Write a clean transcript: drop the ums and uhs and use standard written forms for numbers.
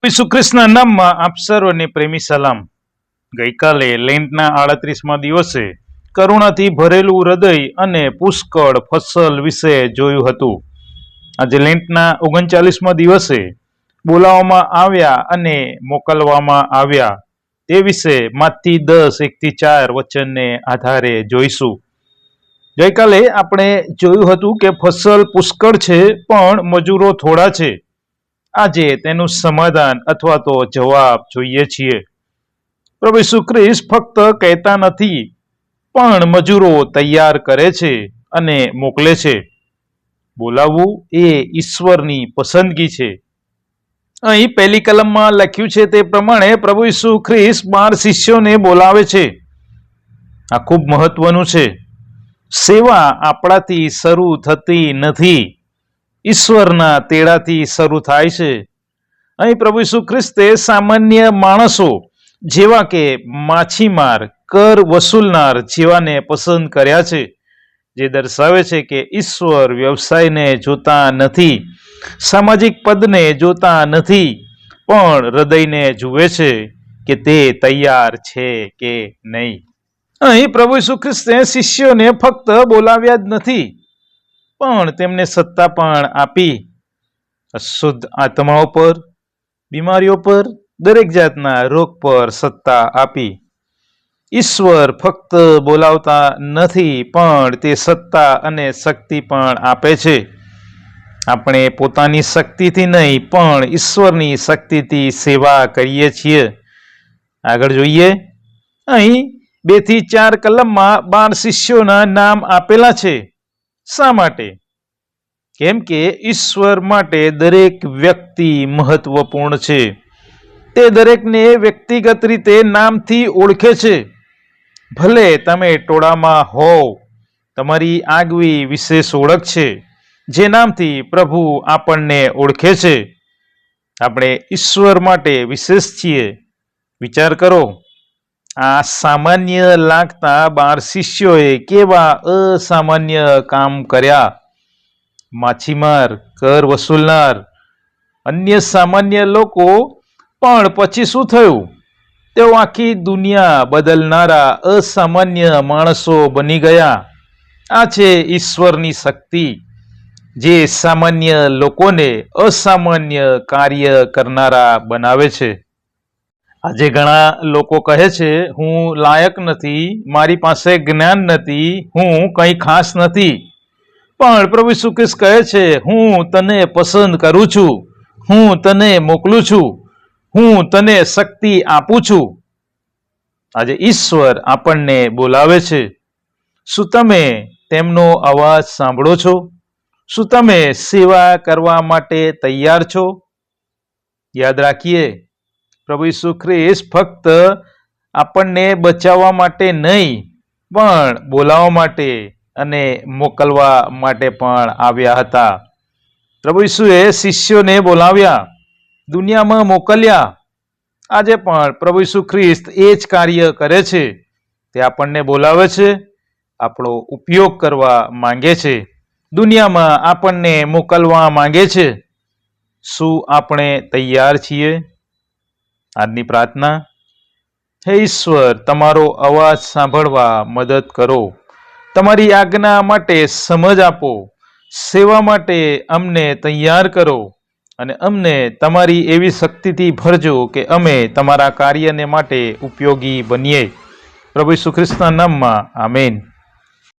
ઈસુ ખ્રિસ્તના નામમાં આપ સર્વને પ્રેમી સલામ। ગઈકાલે લેન્ટના 38મા દિવસે કરુણાથી ભરેલું હૃદય અને પુષ્કળ ફસલ વિશે જોયું હતું। આજે લેન્ટના 39મા દિવસે બોલાવવામાં આવ્યા અને મોકલવામાં આવ્યા તે વિશે માથી 10:1-4 વચનને આધારે જોઈશું। ગઈકાલે આપણે જોયું હતું કે ફસલ પુષ્કળ છે પણ મજૂરો થોડા છે। આજે તેનું સમાધાન અથવા તો જવાબ જોઈએ છીએ। પ્રભુ ઈસુ ખ્રિસ્ત ફક્ત કહેતા નથી પણ મજૂરો તૈયાર કરે છે અને મોકલે છે। બોલાવવું એ ઈશ્વરની પસંદગી છે। અહીં પહેલી કલમમાં લખ્યું છે તે પ્રમાણે પ્રભુ ઈસુ ખ્રિસ્ત 12 શિષ્યોને બોલાવે છે। આ ખૂબ મહત્વનું છે। સેવા આપણાથી શરૂ થતી નથી, ઈશ્વરના તેડાથી શરૂ થાય છે। અહીં પ્રભુ ઈસુ ખ્રિસ્તે સામાન્ય માણસો જેવા કે માછીમાર, કર વસૂલનાર જેવાને પસંદ કર્યા છે, જે દર્શાવે છે કે ઈશ્વર વ્યવસાયને જોતા નથી, સામાજિક પદને જોતા નથી, પણ હૃદયને જુએ છે કે તે તૈયાર છે કે નહીં। અહીં પ્રભુ ઈસુ ખ્રિસ્તે શિષ્યોને ફક્ત બોલાવ્યા જ નથી પણ તેમને સત્તા પણ આપી। અશુદ્ધ આત્માઓ પર, બીમારીઓ પર, દરેક જાતના રોગ પર સત્તા આપી। ઈશ્વર ફક્ત બોલાવતા નથી પણ તે સત્તા અને શક્તિ પણ આપે છે। આપણે પોતાની શક્તિથી નહીં પણ ઈશ્વરની શક્તિથી સેવા કરીએ છીએ। આગળ જોઈએ, અહીં 2-4 કલમમાં 12 શિષ્યોના નામ આપેલા છે। શા માટે? કેમ કે ઈશ્વર માટે દરેક વ્યક્તિ મહત્વપૂર્ણ છે। તે દરેકને વ્યક્તિગત રીતે નામથી ઓળખે છે। ભલે તમે ટોળામાં હોવ, તમારી આગવી વિશેષ ઓળખ છે જે નામથી પ્રભુ આપણને ઓળખે છે। આપણે ઈશ્વર માટે વિશેષ છીએ। વિચાર કરો, આ સામાન્ય લાગતા 12 શિષ્યોએ કેવા અસામાન્ય કામ કર્યા। માછીમાર, કર વસૂલનાર, અન્ય સામાન્ય લોકો, પણ પછી શું થયું? તેઓ આખી દુનિયા બદલનારા અસામાન્ય માણસો બની ગયા। આ છે ઈશ્વરની શક્તિ, જે સામાન્ય લોકોને અસામાન્ય કાર્ય કરનારા બનાવે છે। આજે ઘણા લોકો કહે છે, હું લાયક નથી, મારી પાસે જ્ઞાન નથી, હું કંઈ ખાસ નથી। પણ પ્રભુ ઈસુ ખ્રિસ્ત કહે છે, હું તને પસંદ કરું છું, હું તને મોકલું છું, હું તને શક્તિ આપું છું। આજે ઈશ્વર આપણને બોલાવે છે। શું તમે તેમનો અવાજ સાંભળો છો? શું તમે સેવા કરવા માટે તૈયાર છો? યાદ રાખીએ, પ્રભુ ઈસુ ખ્રિસ્ત ફક્ત આપણને બચાવવા માટે નહીં પણ બોલાવવા માટે અને મોકલવા માટે પણ આવ્યા હતા। પ્રભુ ઈસુએ શિષ્યોને બોલાવ્યા, દુનિયામાં મોકલ્યા। આજે પણ પ્રભુ ઈસુ ખ્રિસ્ત એ જ કાર્ય કરે છે। તે આપણને બોલાવે છે, આપણો ઉપયોગ કરવા માંગે છે, દુનિયામાં આપણને મોકલવા માંગે છે। શું આપણે તૈયાર છીએ? આજની પ્રાર્થના, હે ઈશ્વર, તમારો અવાજ સાંભળવા મદદ કરો, તમારી આજ્ઞા માટે સમજ આપો, સેવા માટે અમને તૈયાર કરો અને અમને તમારી એવી શક્તિથી ભરજો કે અમે તમારા કાર્યને માટે ઉપયોગી બનીએ। પ્રભુ ઈસુ ખ્રિસ્તના નામમાં આમેન।